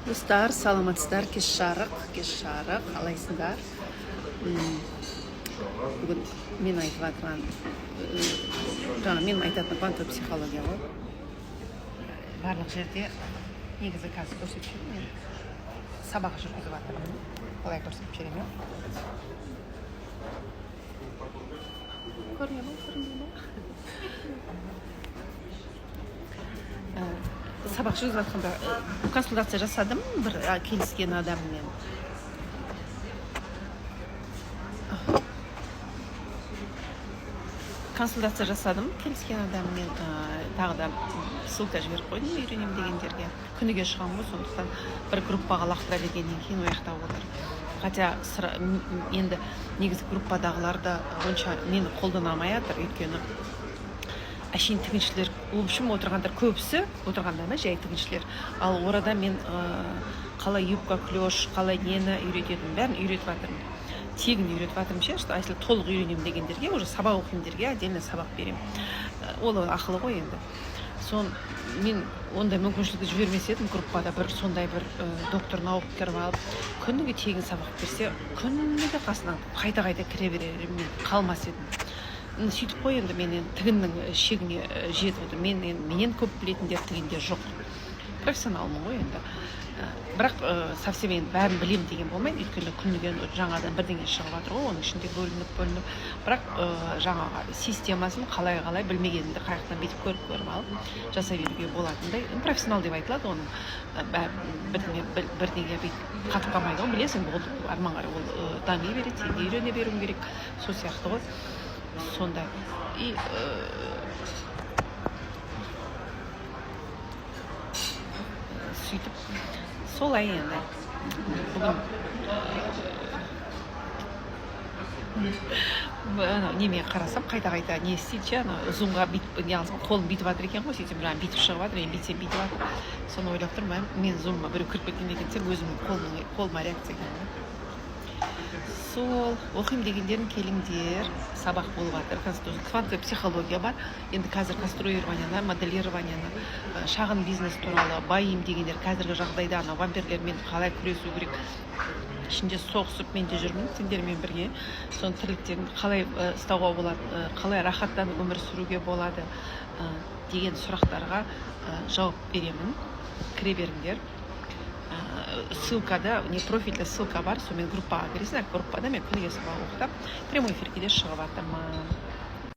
Достар, саламатсыздар, кеш жарық, қалайсыңдар? Бүгін мен айтып жатырған, жаңа мен айтатын кванттық психология ғой. Барлық жерде негізі қазір көрсетіп жүрмін, мен сабақ жүргізіп жатырмын. Қалай көрсетіп жүремін? Көрінеді ме? Сабақ жүргізіп жатқанда консультация жасадым бір келіскен адаммен. Консультация жасадым келіскен адаммен, тағы да ссылка жіберіп қойдым үйренемін дегендерге. Күніге шығамын ғой, сондықтан бір группаға лақтыра бергеннен кейін ояқтап отыр. Хотя енді негізі группадағылар да онша мені қолдана алмай жатыр, өйткені әшейін тігіншілер, в общем, отырғандар көбісі отырғандар жай тігіншілер. Ал орада мен қалай юбка клеш, қалай нені үйрететінін бәрін үйретіп жатырмын. Тегін үйретіп жатырмын ше, что если толық үйренемін дегендерге, уже сабақ оқимдерге отдельно сабақ беремін. Ол ақылы ғой енді. Мен ондай мүмкіншілікті жібермес едім, группада сондай бір доктор науқар алып, күніге тегін сабақ берсе, күніге қасынан қайта кіре берерім, мен қалмас едім. Сөйтіп қой, енді мен тігіннің шегіне жетіп отыр. Менен көп білетіндер тігінде жоқ. Профессионалмын ғой енді. Бірақ совсем енді бәрін білем деген болмайды, өйткені күніге жаңадан бірдеңе шығып жатыр ғой, оның ішінде бөлініп. Бірақ жаңаға системасын қалай білмегенімді қаяқтан бүйтіп көріп алып жасай беруге болатындай. Профессионал деп айтылады, оның бірдеңе бүйтіп қатып қалмайды ғой, білесің, ол арман қарай ол дами береді, сен де үйрене беруің керек, сол сияқты ғой. Сондай. И сөйтіп солай енді. Бүгін неме қарасам, қайта не істейді, зумға қолым бүйтіп жатыр екен ғой, сөйтсем жаңа бүйтіп шығып жатыр, мен бүйтсем бүйтіп жатыр. Соны ойлап тұрмын, мен зумға біреу кіріп кеткен екенсем, өзімнің қолыма реакция екен. Сол оқимын дегендерін келіңдер, сабақ болып жатыр. Кванттық психология бар. Енді қазір конструированияны, моделированияны, шағын бизнес туралы байым дегендер қазіргі жағдайда вампирлермен қалай күресу керек, ішінде соғысып мен де жүрмін, сендермен бірге. Соның тірліктерін қалай ұстауға болады, қалай рахаттанып өмір сүруге болады деген сұрақтарға жауап беремін. Кіре беріңдер. Ссылкада, профильде ссылка бар, сонымен группаға кіресің, группада мен күніге сабақ оқытып, прямой эфирге де шығып жатырмын.